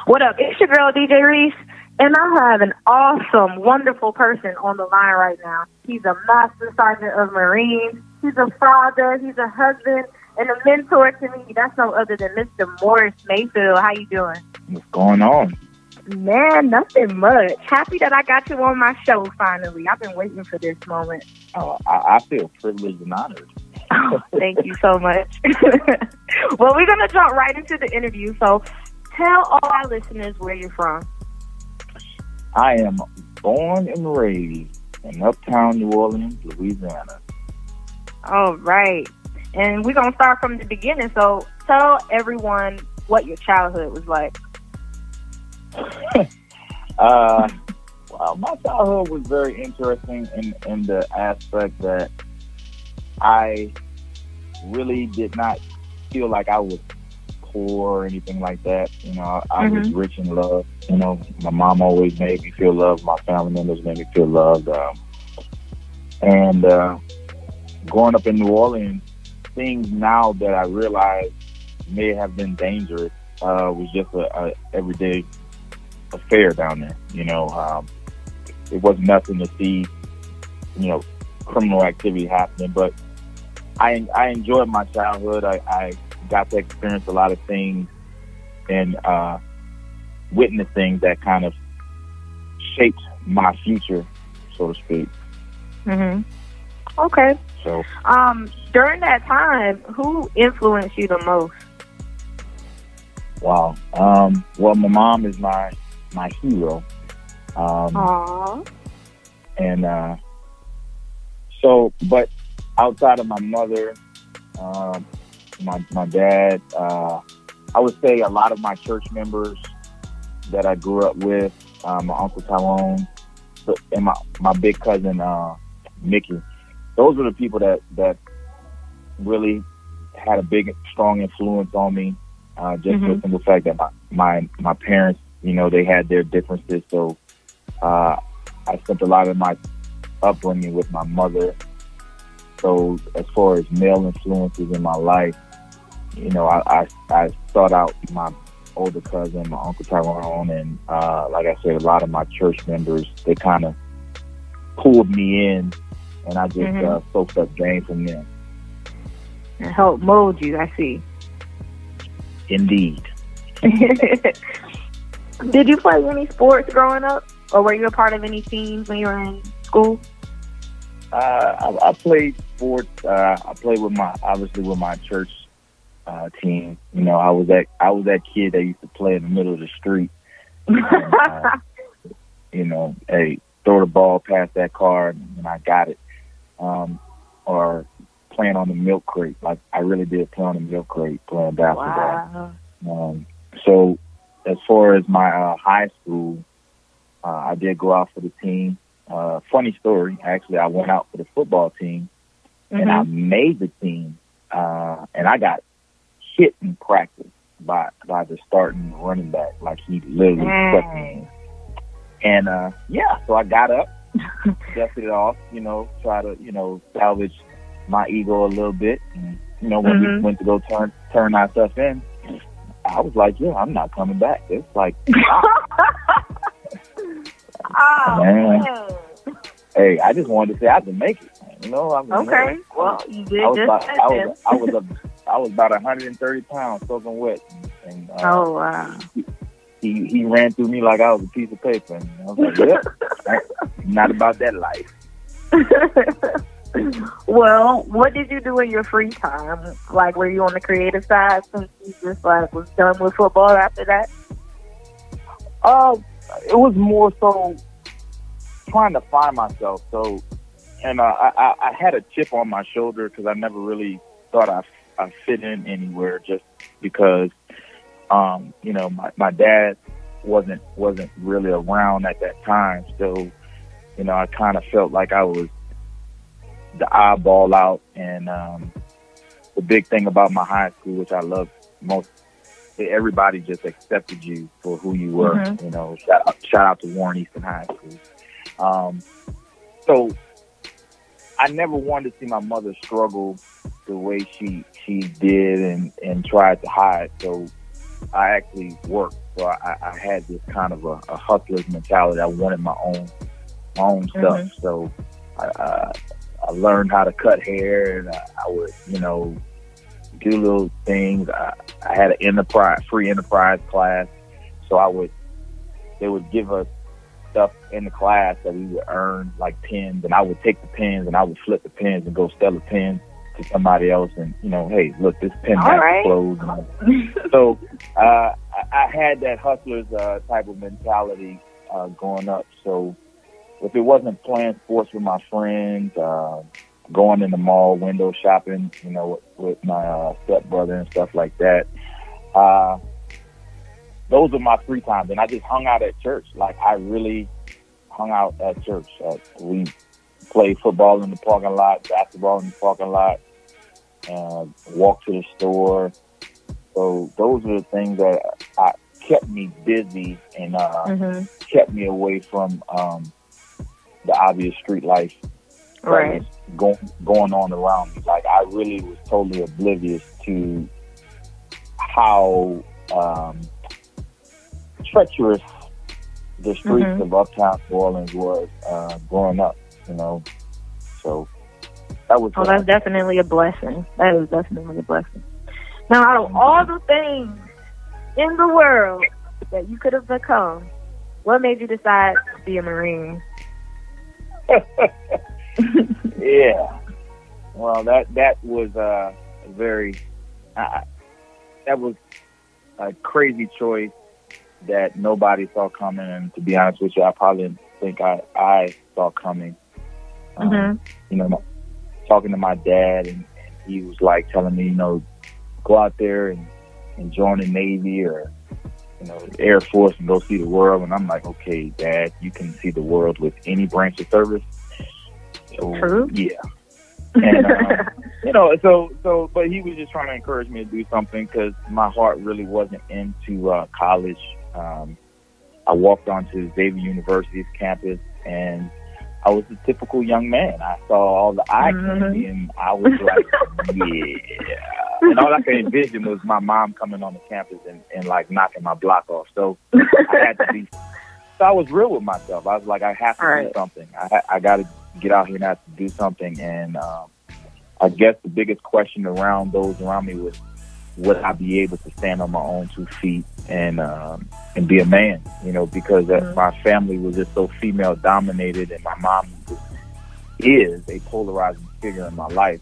What up? It's your girl, DJ Reese, and I have an awesome, wonderful person on the line right now. He's a Master Sergeant of Marines. He's a father. He's a husband and a mentor to me. That's no other than Mr. Morris Mayfield. How you doing? What's going on? Man, nothing much. Happy that I got you on my show finally. I've been waiting for this moment. Oh, I feel privileged and honored. Oh, thank you so much. Well, we're going to jump right into the interview. So tell all our listeners where you're from. I am born and raised in uptown New Orleans, Louisiana. All right. And we're going to start from the beginning. So tell everyone what your childhood was like. Well, my childhood was very interesting in the aspect that I really did not feel like I was poor or anything like that. You know, I was rich in love. You know, my mom always made me feel loved. My family members made me feel loved. And growing up in New Orleans, things now that I realize may have been dangerous was just a everyday affair down there. You know, it was nothing to see, you know, criminal activity happening, but I enjoyed my childhood. I got to experience a lot of things and witness things that kind of shaped my future, so to speak. Okay. So, during that time, who influenced you the most? Wow. Well, my mom is my hero. Aww. And so, but outside of my mother, my dad, I would say a lot of my church members that I grew up with, my Uncle Tyrone, and my big cousin, Mickey. Those were the people that really had a big, strong influence on me. Just for the simple fact that my parents, you know, they had their differences. So I spent a lot of my upbringing with my mother. So as far as male influences in my life, you know, I sought out my older cousin, my Uncle Tyrone, and like I said, a lot of my church members, they kind of pulled me in, and I just soaked up game from them. And helped mold you, I see. Indeed. Did you play any sports growing up? Or were you a part of any teams when you were in school? I played sports. I played with my church team. You know, I was that kid that used to play in the middle of the street. And, you know, hey, throw the ball past that car and I got it. Or playing on the milk crate. Like, I really did play on the milk crate, playing basketball. Wow. So as far as my high school, I did go out for the team. Funny story, actually, I went out for the football team, and I made the team, and I got hit in practice by the starting running back. Like, he literally struck me. And, so I got up, dusted it off, you know, try to, you know, salvage my ego a little bit. And, you know, when we went to go turn our stuff in, I was like, yeah, I'm not coming back. It's like, man. Hey, I just wanted to say I could make it. You know, I mean, okay. Well, you did I was about 130 pounds, soaking wet. And, oh wow. He ran through me like I was a piece of paper, and I was like, yep, not about that life. Well, what did you do in your free time? Like, were you on the creative side since you just like was done with football after that? It was more so trying to find myself. So, and I had a chip on my shoulder because I never really thought I fit in anywhere, just because, you know, my dad wasn't really around at that time. So, you know, I kind of felt like I was the eyeball out. And the big thing about my high school, which I loved most, everybody just accepted you for who you were. You know, shout out to Warren Easton High School. So I never wanted to see my mother struggle the way she did and tried to hide. So I actually worked So I had this kind of a hustler's mentality. I wanted my own stuff. So I learned how to cut hair, and I would, do little things. I had an free enterprise class. So they would give us stuff in the class that we would earn, like pens, and I would take the pens and I would flip the pens and go sell the pens to somebody else, and hey, look, this pen has closed. So I had that hustler's type of mentality growing up. So if it wasn't playing sports with my friends, going in the mall, window shopping, with my stepbrother and stuff like that, those were my free times, and I just hung out at church. Like, I really hung out at church. We played football in the parking lot, basketball in the parking lot, and walked to the store. So those are the things that kept me busy and kept me away from the obvious street life that was going on around me. Like, I really was totally oblivious to how treacherous the streets of uptown New Orleans was growing up, So that was. Oh, that's definitely a blessing. That is definitely a blessing. Now, out of all the things in the world that you could have become, what made you decide to be a Marine? Yeah. Well, that was that was a crazy choice that nobody saw coming, and to be honest with you, I probably didn't think I saw coming. Talking to my dad, and he was like telling me, go out there and join the Navy or the Air Force and go see the world. And I'm like, okay, Dad, you can see the world with any branch of service. So, true. Yeah. And but he was just trying to encourage me to do something because my heart really wasn't into college. I walked onto Xavier University's campus, and I was a typical young man. I saw all the eye candy, and I was like, yeah. And all I could envision was my mom coming on the campus and like knocking my block off. So I had to be. So I was real with myself. I was like, I have to do something. I got to get out here and have to do something. And I guess the biggest question around those around me was, would I be able to stand on my own 2 feet and be a man? Because my family was just so female dominated, and my mom is a polarizing figure in my life.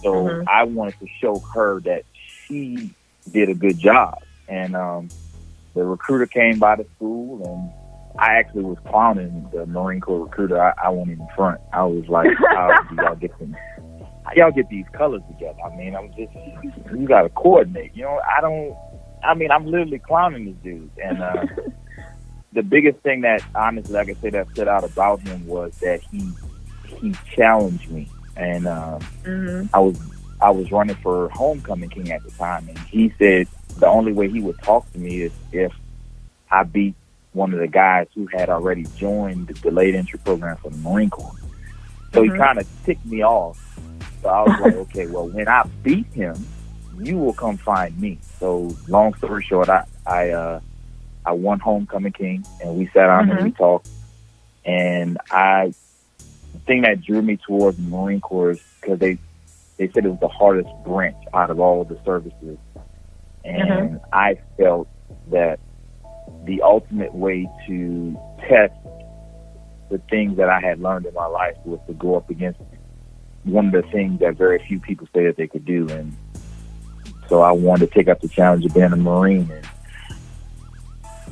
So I wanted to show her that she did a good job. And the recruiter came by the school, and I actually was clowning the Marine Corps recruiter. I won't even front. I was like, how do y'all get these colors together? I mean, you got to coordinate. I'm literally clowning this dude. And the biggest thing that, honestly, like I said, that stood out about him was that he challenged me. And I was running for homecoming king at the time, and he said the only way he would talk to me is if I beat one of the guys who had already joined the delayed entry program for the Marine Corps. So he kind of ticked me off. So I was like, okay, well, when I beat him, you will come find me. So long story short, I won homecoming king, and we sat down and we talked. And the thing that drew me towards the Marine Corps is because they said it was the hardest branch out of all of the services. And I felt that the ultimate way to test the things that I had learned in my life was to go up against one of the things that very few people say that they could do. And so I wanted to take up the challenge of being a Marine. And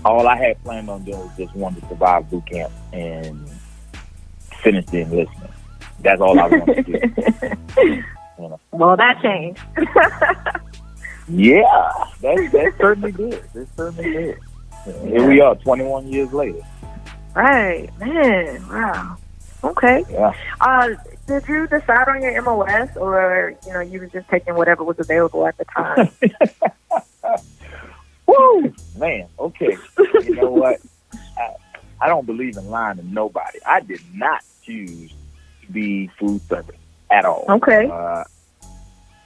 all I had planned on doing was just wanted to survive boot camp and finish the enlistment. That's all I wanted to do. Well, that changed. Yeah, that certainly did. It certainly did. Here we are, 21 years later. Right, man. Wow. Okay. Yeah. Did you decide on your MOS, or you were just taking whatever was available at the time? Woo, man. Okay. You know what? I don't believe in lying to nobody. I did not choose to be food service at all. Okay.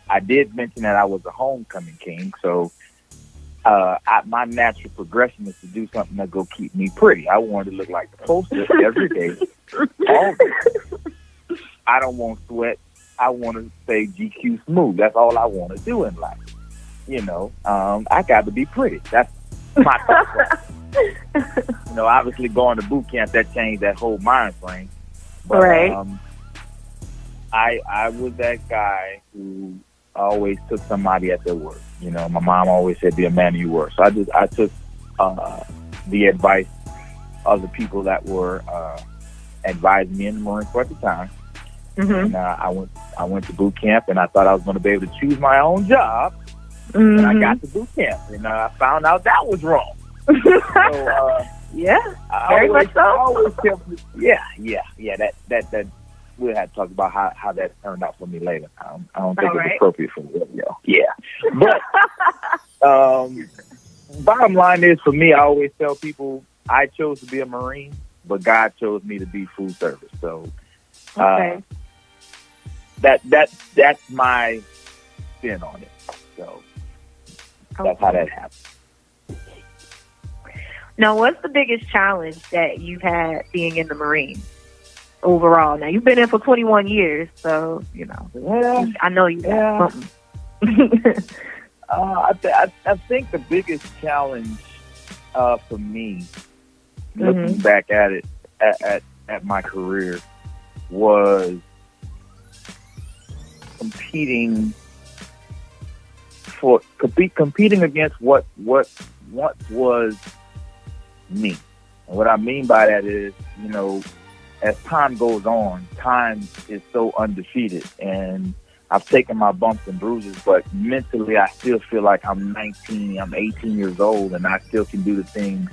I did mention that I was a homecoming king, so my natural progression is to do something that go keep me pretty. I wanted to look like the poster every day, all day. I don't want sweat. I want to stay GQ smooth. That's all I want to do in life. I got to be pretty. That's my thought process. Obviously going to boot camp, that changed that whole mind frame. But, right. I was that guy who always took somebody at their word. My mom always said, "Be a man of your word." So I took the advice of the people that were advising me in the Marine Corps at the time. Mm-hmm. And I went to boot camp, and I thought I was going to be able to choose my own job. Mm-hmm. And I got to boot camp, and I found out that was wrong. So, yeah, very much so. Yeah. That we'll have to talk about how that turned out for me later. I don't think it's appropriate for the video. Yeah, but bottom line is, for me, I always tell people I chose to be a Marine, but God chose me to be food service. So that's my spin on it. So that's how that happened. Now, what's the biggest challenge that you've had being in the Marines overall? Now, you've been in for 21 years, so, I know you got something. I think the biggest challenge for me, looking back at it, at my career, was competing against what was me. And what I mean by that is, as time goes on, time is so undefeated, and I've taken my bumps and bruises, but mentally I still feel like I'm 19, I'm 18 years old, and I still can do the things,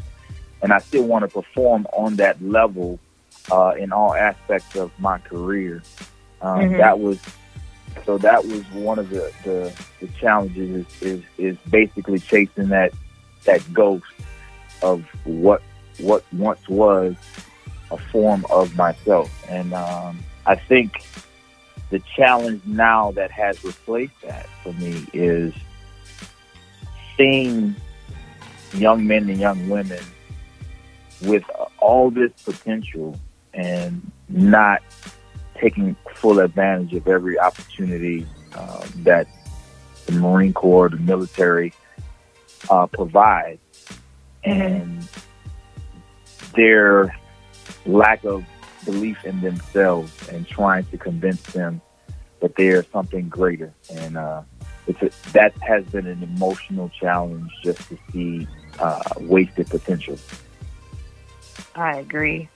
and I still want to perform on that level in all aspects of my career. That was one of the challenges is basically chasing that ghost of what once was a form of myself. And I think the challenge now that has replaced that for me is seeing young men and young women with all this potential and not taking full advantage of every opportunity that the Marine Corps, the military provides. And their lack of belief in themselves and trying to convince them that they're something greater. And that has been an emotional challenge, just to see wasted potential. I agree.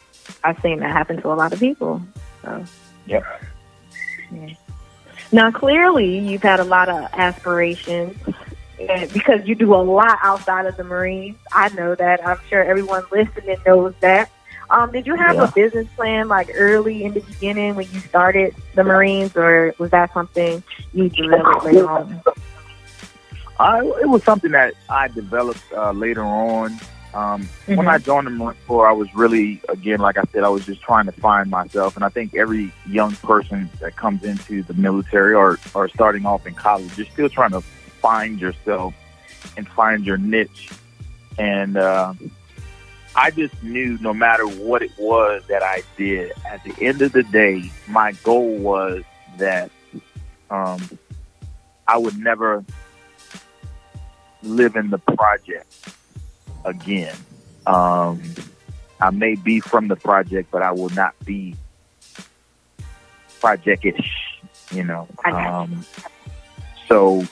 I've seen that happen to a lot of people. So. Yep. Yeah. Now, clearly, you've had a lot of aspirations, and because you do a lot outside of the Marines. I know that. I'm sure everyone listening knows that. Did you have a business plan like early in the beginning when you started the Marines, or was that something you developed later on? It was something that I developed later on. When I joined the Marine Corps, I was really, again, like I said, I was just trying to find myself. And I think every young person that comes into the military or starting off in college, you're still trying to find yourself and find your niche. And I just knew no matter what it was that I did, at the end of the day, my goal was that I would never live in the project again. I may be from the project, but I will not be project-ish, So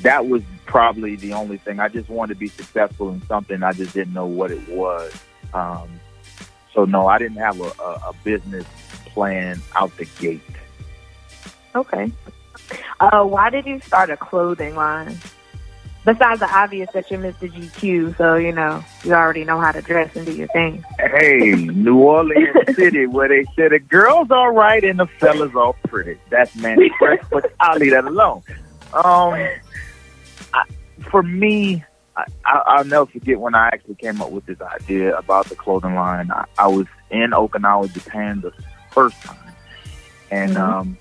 that was probably the only thing. I just wanted to be successful in something. I just didn't know what it was. So no, I didn't have a business plan out the gate. Okay. Why did you start a clothing line? Besides the obvious that you're Mr. GQ, so, you already know how to dress and do your thing. Hey, New Orleans City, where they say the girls all right and the fellas all pretty. That's Manny Fresh, but I'll leave that alone. For me, I'll never forget when I actually came up with this idea about the clothing line. I was in Okinawa, Japan the first time. And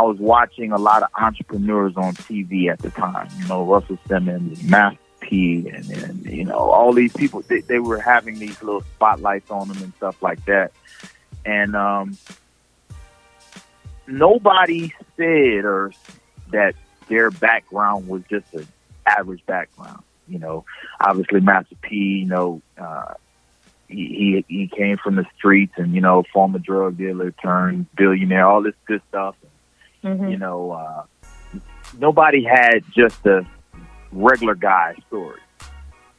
I was watching a lot of entrepreneurs on TV at the time. You know, Russell Simmons, Master P, and you know, all these people. They were having these little spotlights on them and stuff like that. And nobody said or that their background was just an average background. You know, obviously Master P, you know, he came from the streets and, you know, former drug dealer turned billionaire, all this good stuff. You know, nobody had just a regular guy story.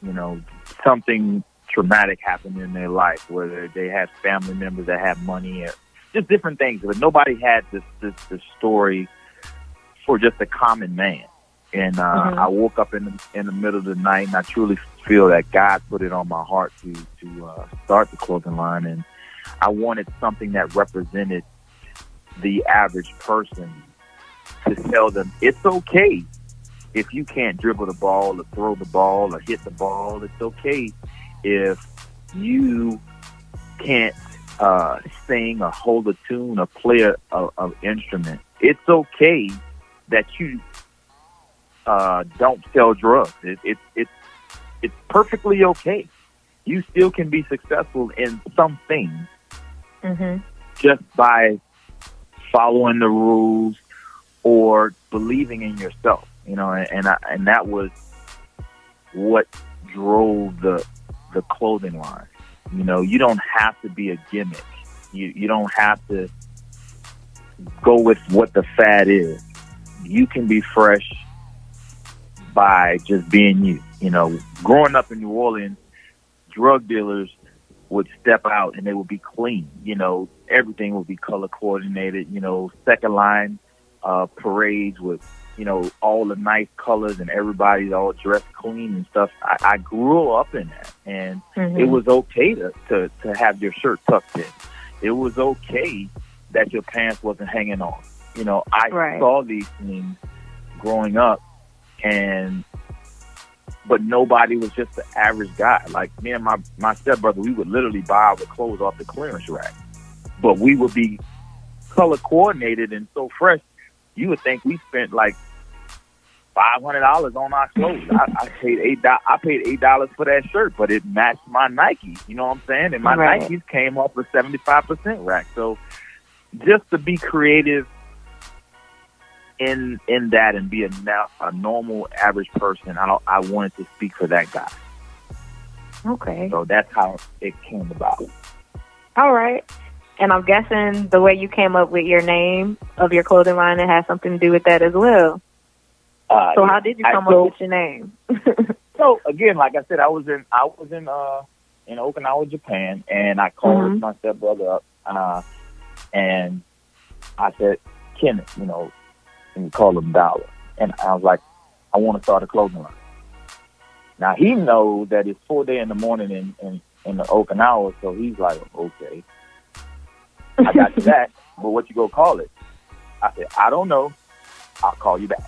You know, something traumatic happened in their life, whether they had family members that had money or just different things. But nobody had this story for just a common man. And I woke up in the middle of the night, and I truly feel that God put it on my heart to start the clothing line. And I wanted something that represented the average person, to tell them it's okay if you can't dribble the ball or throw the ball or hit the ball. It's okay if you can't sing or hold a tune or play an instrument. It's okay that you don't sell drugs. It's perfectly okay. You still can be successful in some things just by following the rules or believing in yourself. You know, and that was what drove the clothing line. You know, you don't have to be a gimmick. You don't have to go with what the fad is. You can be fresh by just being you. You know, growing up in New Orleans, drug dealers would step out and they would be clean. You know, everything would be color coordinated. You know, second line parades with, you know, all the nice colors and everybody's all dressed clean and stuff. I grew up in that, and it was okay to have your shirt tucked in. It was okay that your pants wasn't hanging on. You know, I saw these things growing up, but nobody was just the average guy. Like me and my stepbrother, we would literally buy our clothes off the clearance rack, but we would be color coordinated and so fresh. You would think we spent like $500 on our clothes. I paid $8 for that shirt, but it matched my Nike. You know what I'm saying? And my Nikes came off a 75% rack. So just to be creative in that and be a normal average person, I wanted to speak for that guy. Okay. So that's how it came about. All right. And I'm guessing the way you came up with your name of your clothing line, it has something to do with that as well. So how did you come up with your name? So again, like I said, I was in Okinawa, Japan, and I called my stepbrother up, and I said, Kenneth, you know, and we called him Dollar, and I was like, I want to start a clothing line. Now he knows that it's 4:00 in the morning in the Okinawa, so he's like, okay, I got you that, but what you gonna call it? I said, I don't know. I'll call you back.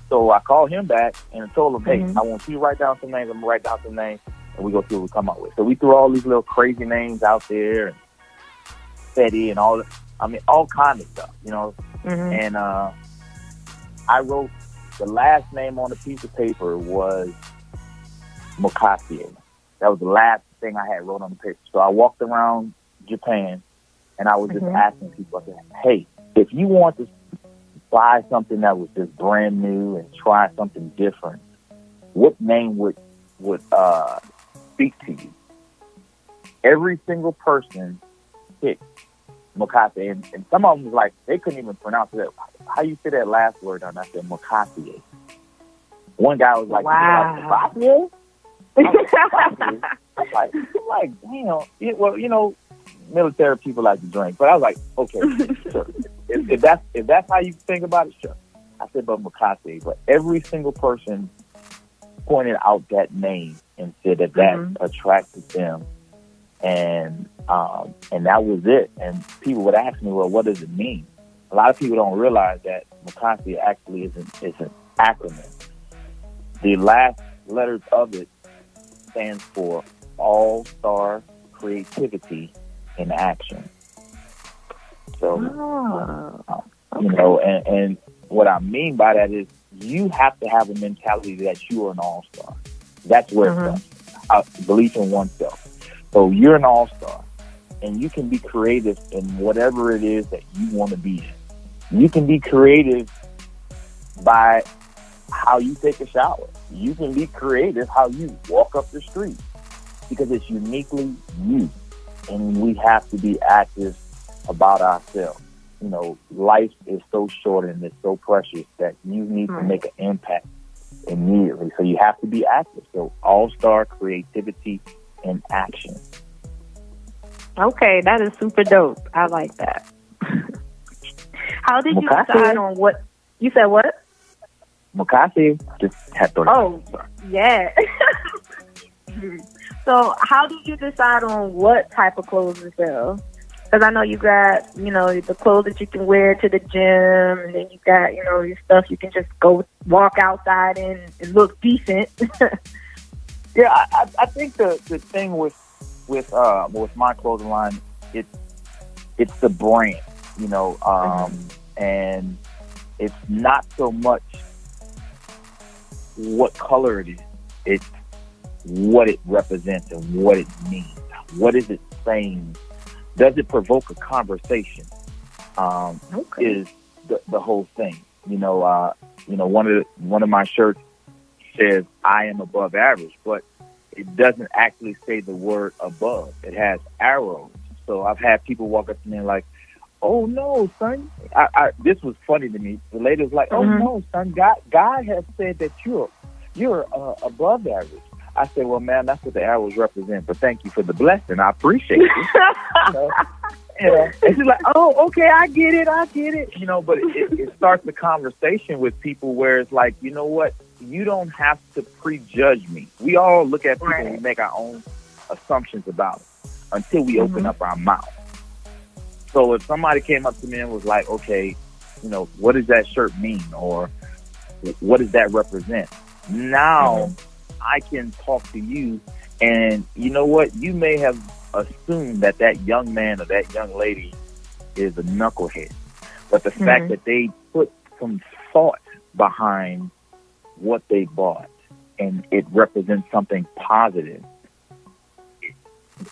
So I called him back and told him, hey, I want you to write down some names. I'm going to write down some names, and we're going to see what we come up with. So we threw all these little crazy names out there, and Fetty and all kinds of stuff, you know. And I wrote, the last name on the piece of paper was Mokassie. That was the last thing I had wrote on the paper. So I walked around Japan, and I was just asking people, I said, hey, if you want to buy something that was just brand new and try something different, what name would speak to you? Every single person picked Mokassie, and some of them was like, they couldn't even pronounce it. How you say that last word? And I said Mokassie. One guy was like, wow. I'm like, damn. Well, you know, military people like to drink, but I was like, okay, sure. If that's how you think about it, sure. I said, but Mokassie. But every single person pointed out that name and said that attracted them, and that was it. And people would ask me, well, what does it mean? A lot of people don't realize that Mokassie actually is an acronym. The last letters of it stands for All-Star Creativity in Action. So Okay. You know, and what I mean by that is you have to have a mentality that you are an all-star. That's where it starts. Belief in oneself. So you're an all-star, and you can be creative in whatever it is that you want to be in. You can be creative by how you take a shower. You can be creative how you walk up the street, because it's uniquely you. And we have to be active about ourselves. You know, life is so short and it's so precious that you need to make an impact immediately. So you have to be active. So all-star creativity and action. Okay, that is super dope. I like that. How did you decide on what? You said what? Mukasi. Just had to. Oh, yeah. So how did you decide on what type of clothes to sell? Because I know you got, you know, the clothes that you can wear to the gym, and then you got, you know, your stuff you can just go walk outside in and look decent. Yeah, I think the thing with my clothing line, it's the brand, you know, and it's not so much what color it is. It's what it represents and what it means. What is it saying? Does it provoke a conversation? Is the whole thing. You know, one of my shirts says I am above average, but it doesn't actually say the word above. It has arrows. So I've had people walk up to me and like, "Oh no, son!" This was funny to me. The lady was like, "Oh no, son! God has said that you're above average." I said, "Well, man, that's what the arrows represent. But thank you for the blessing. I appreciate it." And she's like, "Oh, okay, I get it." You know, but it starts the conversation with people where it's like, you know what? You don't have to prejudge me. We all look at people and we make our own assumptions about it until we open up our mouth. So if somebody came up to me and was like, "Okay, you know, what does that shirt mean, or what does that represent?" Now I can talk to you, and you know what? You may have assumed that young man or that young lady is a knucklehead, but the fact that they put some thought behind what they bought and it represents something positive,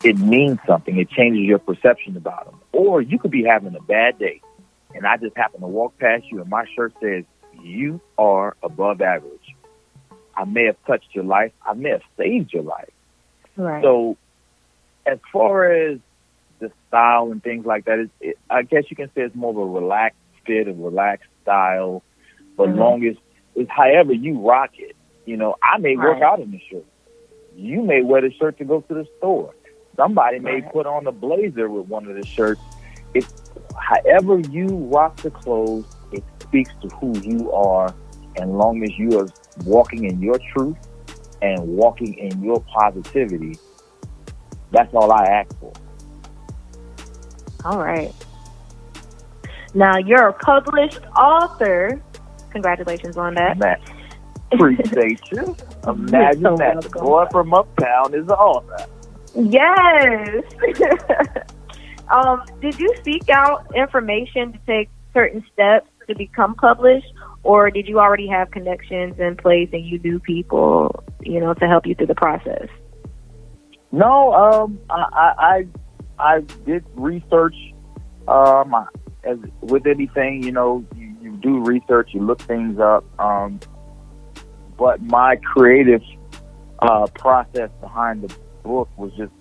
it means something. It changes your perception about them. Or you could be having a bad day, and I just happen to walk past you, and my shirt says, "You are above average." I may have touched your life. I may have saved your life. Right. So as far as the style and things like that, I guess you can say it's more of a relaxed fit, a relaxed style. But long as it's however you rock it. You know, I may work out in the shirt. You may wear the shirt to go to the store. Somebody may put on a blazer with one of the shirts. It's however you rock the clothes, it speaks to who you are. And long as you are walking in your truth and walking in your positivity, that's all I ask for. All right. Now, you're a published author. Congratulations on that. Appreciate you. Imagine so that. The boy from Uptown is an author. Yes. Did you seek out information to take certain steps to become published, or did you already have connections in place and you knew people, you know, to help you through the process? No, I did research. As with anything, you know, you do research, you look things up. But my creative process behind the book was just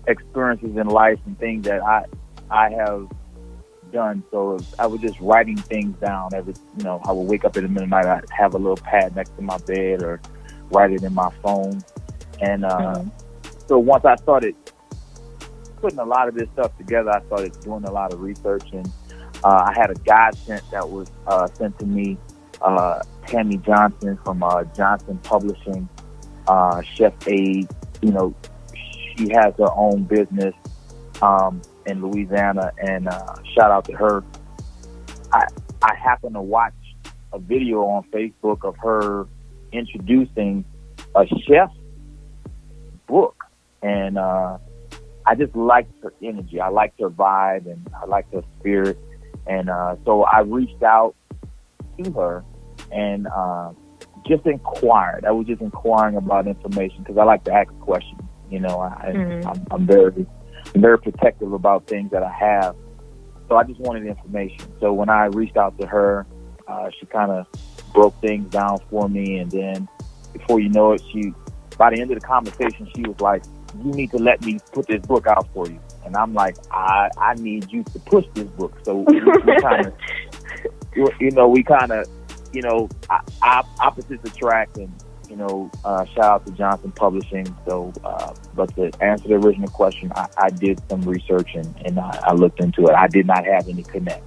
experiences in life and things that I have done. So I was just writing things down. I would wake up in the middle of the night, I'd have a little pad next to my bed or write it in my phone. And so once I started putting a lot of this stuff together, I started doing a lot of research, and I had a guide that was sent to me, Tammy Johnson from Johnson Publishing, Chef Aid. You know, she has her own business in Louisiana, and shout out to her. I happened to watch a video on Facebook of her introducing a chef's book, and I just liked her energy. I liked her vibe, and I liked her spirit. And so I reached out to her and just inquired. I was just inquiring about information because I like to ask questions. You know, I'm very protective about things that I have. So I just wanted information. So when I reached out to her, she kind of broke things down for me. And then before you know it, by the end of the conversation, she was like, you need to let me put this book out for you. And I'm like, I need you to push this book. So we kind of, opposites attract, and, shout out to Johnson Publishing. So, but to answer the original question, I did some research and I looked into it. I did not have any connect.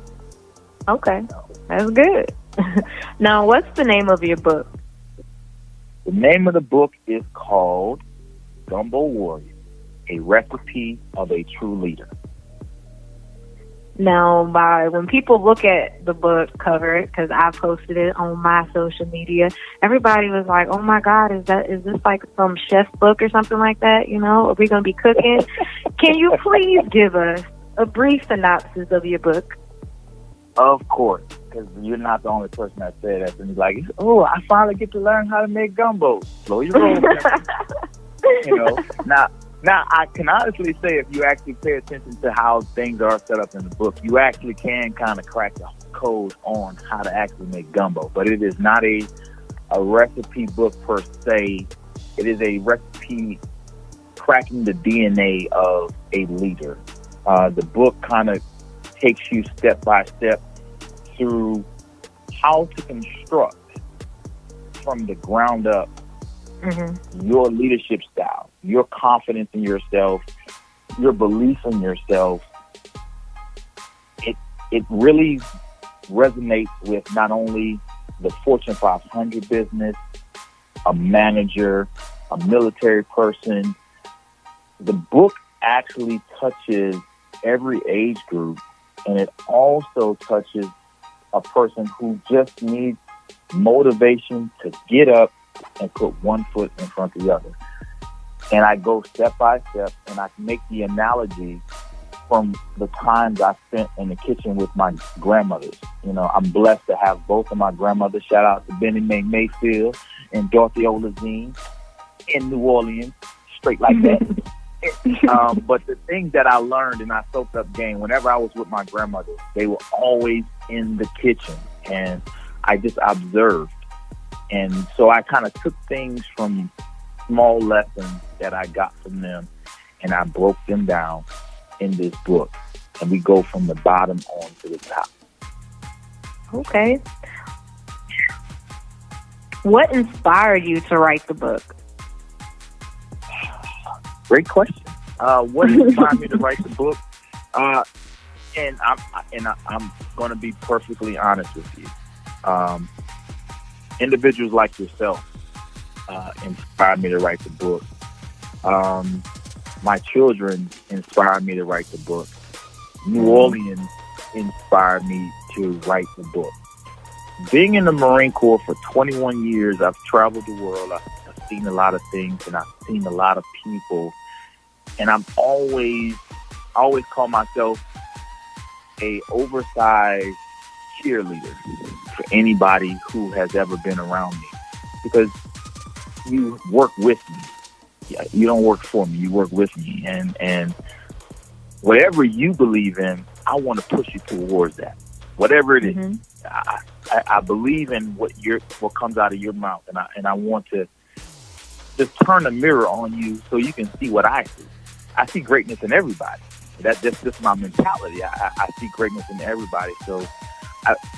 Okay. That's good. Now, what's the name of your book? The name of the book is called Gumbo Warrior, a recipe of a true leader. Now, when people look at the book cover, because I posted it on my social media, everybody was like, "Oh my God, is this like some chef book or something like that? Are we going to be cooking?" Can you please give us a brief synopsis of your book? Of course, because you're not the only person that said that. And he's like, "Oh, I finally get to learn how to make gumbo." Slow your roll. Now, I can honestly say if you actually pay attention to how things are set up in the book, you actually can kind of crack the code on how to actually make gumbo. But it is not a recipe book per se. It is a recipe cracking the DNA of a leader. The book kind of takes you step by step through how to construct from the ground up your leadership style, your confidence in yourself, your belief in yourself. It really resonates with not only the Fortune 500 business, a manager, a military person. The book actually touches every age group, and it also touches a person who just needs motivation to get up and put one foot in front of the other. And I go step by step, and I make the analogy from the times I spent in the kitchen with my grandmothers. I'm blessed to have both of my grandmothers. Shout out to Benny Mae Mayfield and Dorothy Olazine in New Orleans, straight like that. But the things that I learned and I soaked up game, whenever I was with my grandmother, they were always in the kitchen, and I just observed. And so I kind of took things from small lessons that I got from them, and I broke them down in this book. And we go from the bottom on to the top. Okay. What inspired you to write the book? Great question. What inspired me to write the book? And I'm going to be perfectly honest with you. Individuals like yourself inspired me to write the book. My children inspired me to write the book. New Orleans inspired me to write the book. Being in the Marine Corps for 21 years, I've traveled the world. I've seen a lot of things, and I've seen a lot of people. And I always call myself a oversized cheerleader for anybody who has ever been around me, because you work with me. You don't work for me. You work with me, and whatever you believe in, I want to push you towards that. Whatever it is, I believe in what comes out of your mouth, and I want to just turn the mirror on you so you can see what I see. I see greatness in everybody. That's just my mentality. I see greatness in everybody. So.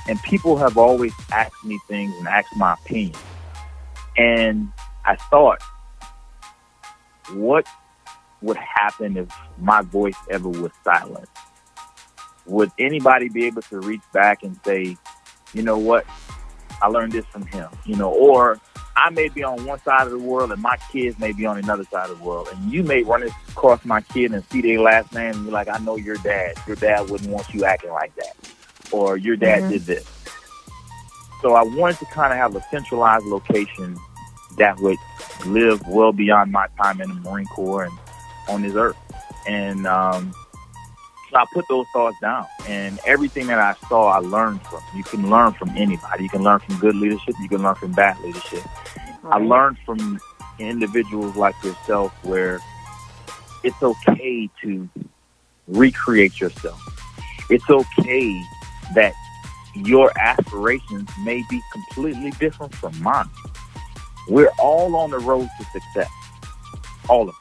And people have always asked me things and asked my opinion. And I thought, what would happen if my voice ever was silenced? Would anybody be able to reach back and say, you know what, I learned this from him, or I may be on one side of the world and my kids may be on another side of the world, and you may run across my kid and see their last name and you're like, I know your dad. Your dad wouldn't want you acting like that. Or your dad did this. So I wanted to kind of have a centralized location that would live well beyond my time in the Marine Corps and on this earth. And So I put those thoughts down, and everything that I saw, I learned from. You can learn from anybody. You can learn from good leadership. You can learn from bad leadership. Right. I learned from individuals like yourself where it's okay to recreate yourself. It's okay that your aspirations may be completely different from mine. We're all on the road to success. All of us.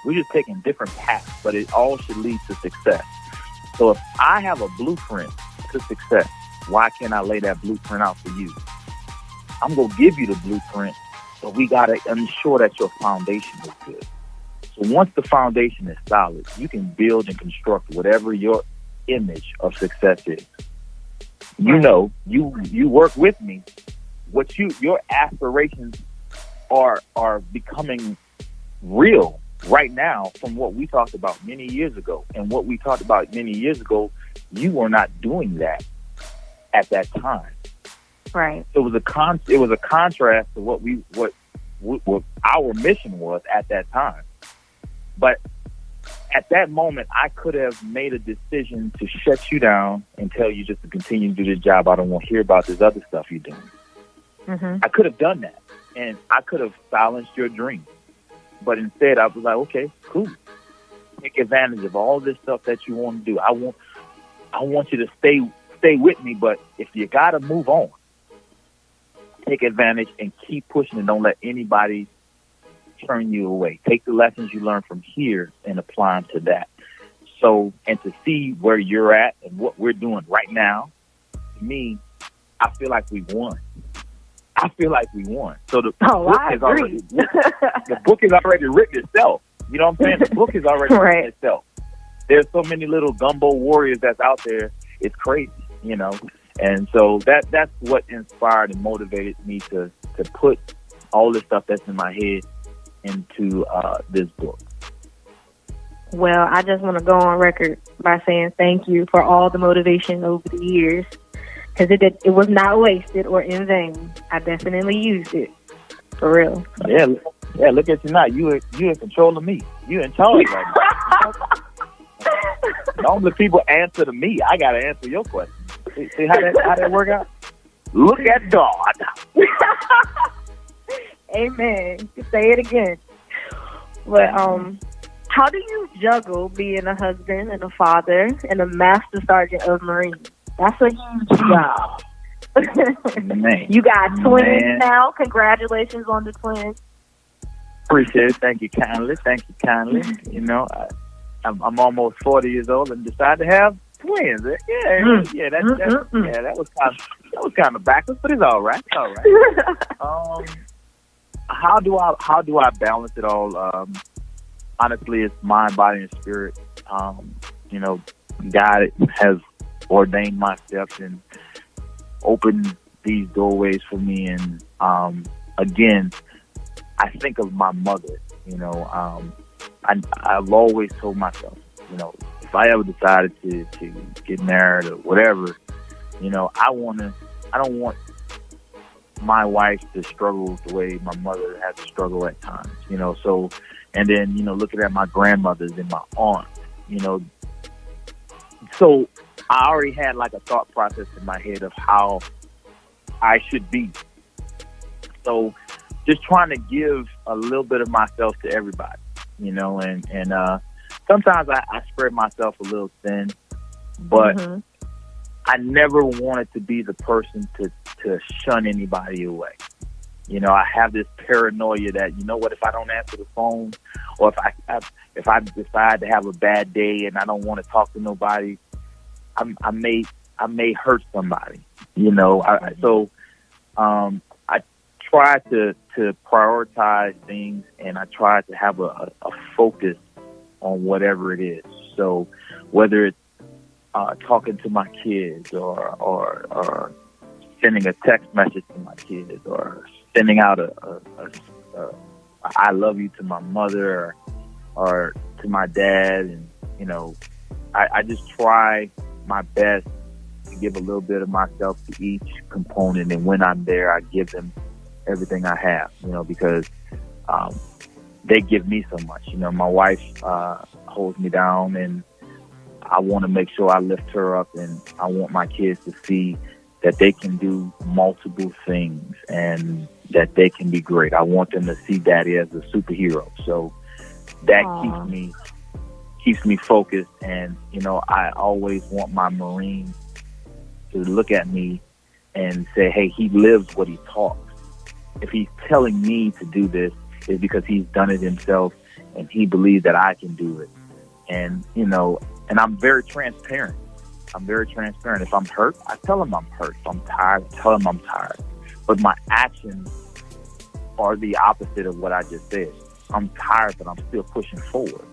We're just taking different paths, but it all should lead to success. So if I have a blueprint to success, why can't I lay that blueprint out for you? I'm going to give you the blueprint, but we got to ensure that your foundation is good. So once the foundation is solid, you can build and construct whatever your image of success is. You know, you work with me. Your aspirations are becoming real right now from what we talked about many years ago. And what we talked about many years ago, you were not doing that at that time. Right. It was a contrast to what our mission was at that time. But at that moment, I could have made a decision to shut you down and tell you just to continue to do this job. I don't want to hear about this other stuff you're doing. Mm-hmm. I could have done that, and I could have silenced your dream. But instead, I was like, okay, cool. Take advantage of all this stuff that you want to do. I want you to stay with me, but if you got to move on, take advantage and keep pushing and don't let anybody turn you away. Take the lessons you learn from here and apply them to that. So, and to see where you're at and what we're doing right now, to me, I feel like we won. So the book is already written itself. You know what I'm saying? The book is already written itself. There's so many little gumbo warriors that's out there. It's crazy, you know. And so that's what inspired and motivated me to put all the stuff that's in my head into this book. Well, I just want to go on record by saying thank you for all the motivation over the years, because it was not wasted or in vain. I definitely used it for real. Yeah. Look at you now. You in control of me. You in charge right now. Normally people answer to me. I gotta answer your question. See how that work out? Look at God. Amen. Say it again. But how do you juggle being a husband and a father and a master sergeant of Marines? That's a huge job. Man. You got twins now. Congratulations on the twins. Appreciate it. Thank you kindly. You know, I'm almost 40 years old and decided to have twins. That was kind of backwards, but it's all right. How do I balance it all? Honestly, it's mind, body, and spirit. You know, God has ordained my steps and opened these doorways for me. And again, I think of my mother. You know, I've always told myself, you know, if I ever decided to get married or whatever, you know, I don't want my wife to struggle the way my mother had to struggle at times, you know. So, and then, you know, looking at my grandmothers and my aunts, you know. So I already had like a thought process in my head of how I should be. So just trying to give a little bit of myself to everybody, you know, and sometimes I spread myself a little thin, but I never wanted to be the person to shun anybody away. You know, I have this paranoia that, you know what, if I don't answer the phone, or if I decide to have a bad day and I don't want to talk to nobody, I may hurt somebody. You know, so I try to prioritize things, and I try to have a focus on whatever it is. So whether it's talking to my kids or sending a text message to my kids or sending out a I love you to my mother or to my dad. And, you know, I just try my best to give a little bit of myself to each component. And when I'm there, I give them everything I have, you know, because they give me so much. You know, my wife holds me down, and I want to make sure I lift her up, and I want my kids to see that they can do multiple things and that they can be great. I want them to see Daddy as a superhero. So that keeps me focused. And, you know, I always want my Marines to look at me and say, hey, he lives what he talks. If he's telling me to do this, it's because he's done it himself and he believes that I can do it. And, you know, and I'm very transparent. If I'm hurt, I tell him I'm hurt. If I'm tired, I tell him I'm tired. But my actions are the opposite of what I just said. I'm tired, but I'm still pushing forward.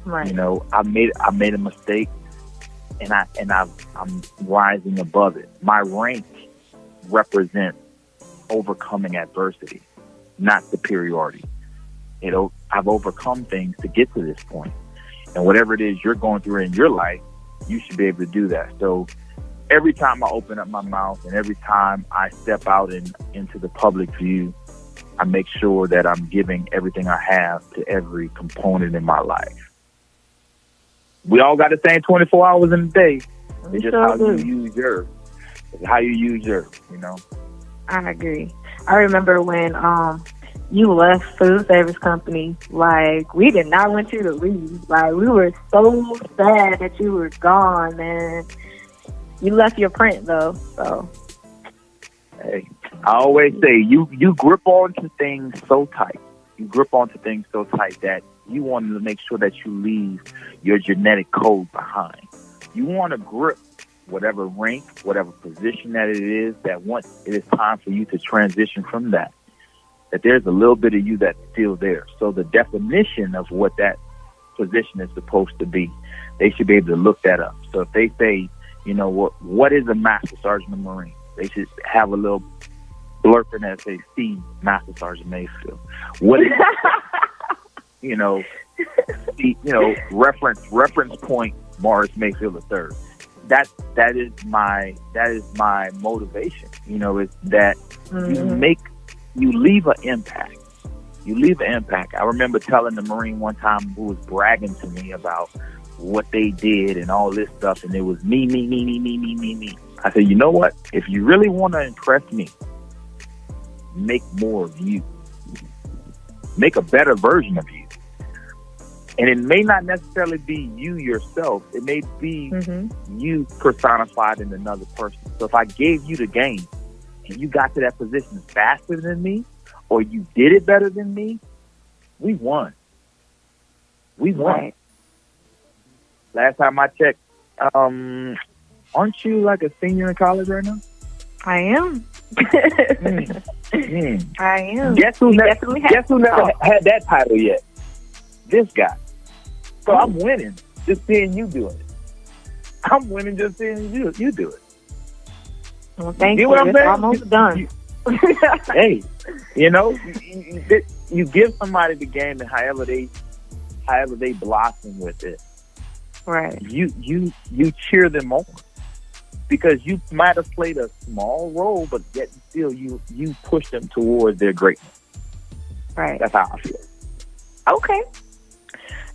Right. You know, I made a mistake, and I'm rising above it. My rank represents overcoming adversity, not superiority. You know, I've overcome things to get to this point. And whatever it is you're going through in your life, you should be able to do that. So every time I open up my mouth and every time I step out into the public view, I make sure that I'm giving everything I have to every component in my life. We all got the same 24 hours in a day. It's just how you use yours. It's how you use yours, you know? I agree. I remember when you left food service company, like, we did not want you to leave. Like, we were so sad that you were gone, man. You left your print, though, so. Hey, I always say, you grip onto things so tight. You grip onto things so tight that you want to make sure that you leave your genetic code behind. You want to grip whatever rank, whatever position that it is, that once it is time for you to transition from that there's a little bit of you that's still there. So the definition of what that position is supposed to be, they should be able to look that up. So if they say, you know, what is a Master Sergeant of Marine? They should have a little blurb in there that says, see Master Sergeant Mayfield. What is, you know, reference point Morris Mayfield III. That is my motivation. You know, is that you leave an impact. You leave an impact. I remember telling the Marine one time who was bragging to me about what they did and all this stuff, and it was me. I said, you know what? If you really want to impress me, make more of you. Make a better version of you. And it may not necessarily be you yourself. It may be you personified in another person. So if I gave you the game and you got to that position faster than me, or you did it better than me, we won. We won. Right. Last time I checked, aren't you like a senior in college right now? I am. I am. Guess who never had that title yet? This guy. So I'm winning just seeing you do it. I'm winning just seeing you do it. Well, thank you. It's almost done. Hey, you know, you give somebody the game, and however they blossom with it, right? You cheer them on because you might have played a small role, but yet still you push them towards their greatness. Right. That's how I feel. Okay.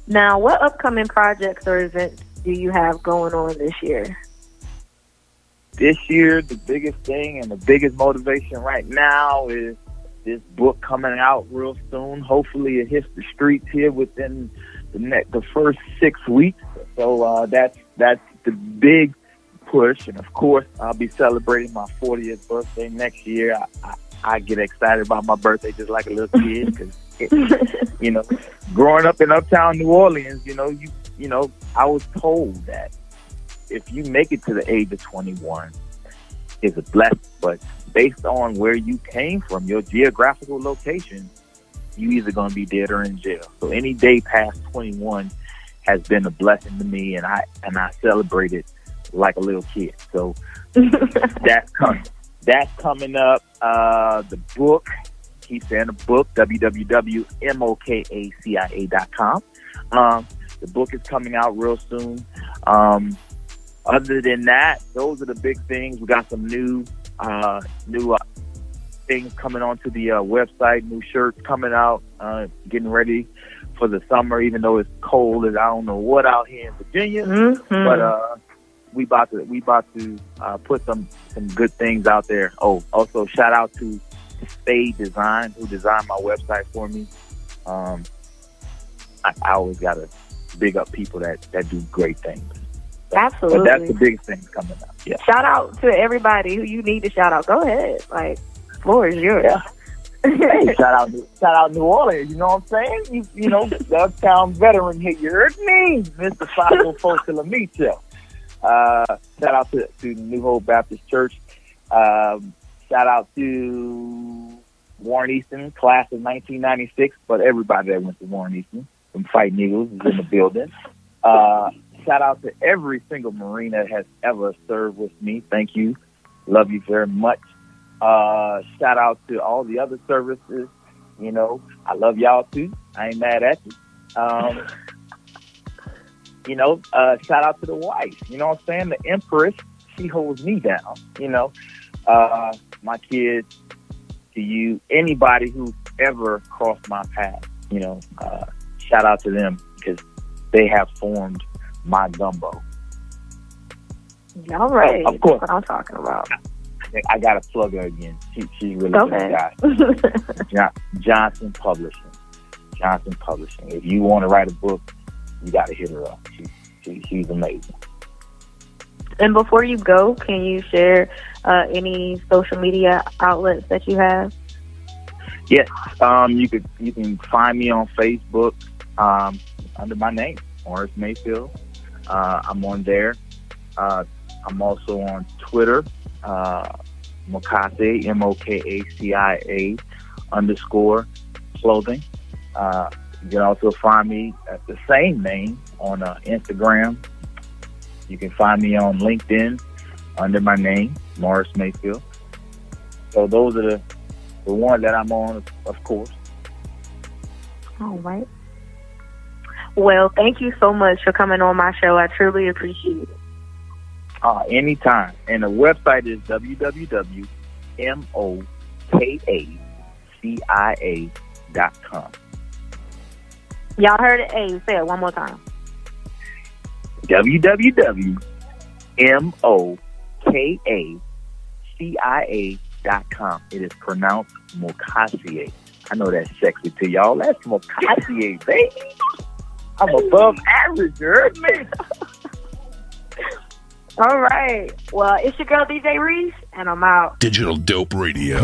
Now, what upcoming projects or events do you have going on this year? This year, the biggest thing and the biggest motivation right now is this book coming out real soon. Hopefully, it hits the streets here within the first 6 weeks. So that's the big push. And of course, I'll be celebrating my 40th birthday next year. I get excited about my birthday just like a little kid because, you know, growing up in uptown New Orleans, you know, I was told that if you make it to the age of 21, it's a blessing. But based on where you came from, your geographical location, you either going to be dead or in jail. So any day past 21 has been a blessing to me, and I celebrate it like a little kid. So that's coming. That's coming up. The book, keep saying the book, www.mokacia.com. The book is coming out real soon. Other than that, those are the big things. We got some new things coming onto the website, new shirts coming out, getting ready for the summer, even though it's cold as I don't know what out here in Virginia. But we about to put some good things out there. Oh, also shout out to Spade Design, who designed my website for me. I always gotta big up people that do great things. Absolutely. But that's the biggest thing coming up. Yeah. Shout out to everybody who you need to shout out. Go ahead. Like, floor is yours. Yeah. Hey, shout out New Orleans. You know what I'm saying? You know, Uptown veteran here. You heard me, Mr. 504 Kilometer. Shout out to New Hope Baptist Church. Shout out to Warren Easton, class of 1996. But everybody that went to Warren Easton from Fighting Eagles is in the building. Shout out to every single Marine that has ever served with me. Thank you. Love you very much. Shout out to all the other services. You know, I love y'all too. I ain't mad at you. You know, shout out to the wife. You know what I'm saying? The Empress, she holds me down. You know, my kids, to you, anybody who's ever crossed my path, you know, shout out to them because they have formed my gumbo. All right. Of course. That's what I'm talking about. I got to plug her again. She's really okay. good guy. Johnson Publishing. If you want to write a book, you got to hit her up. She's amazing. And before you go, can you share any social media outlets that you have? Yes. You can find me on Facebook under my name, Morris Mayfield. I'm on there. I'm also on Twitter, Mokacia, MOKACIA _clothing. You can also find me at the same name on Instagram. You can find me on LinkedIn under my name, Morris Mayfield. So those are the ones that I'm on, of course. All right. Well, thank you so much for coming on my show. I truly appreciate it. Anytime. And the website is www.mokacia.com. Y'all heard it? Hey, say it one more time. www.mokacia.com. It is pronounced Mokacia. I know that's sexy to y'all. That's Mokacia, baby. I'm above average, you heard me? All right. Well, it's your girl, DJ Reese, and I'm out. Digital Dope Radio.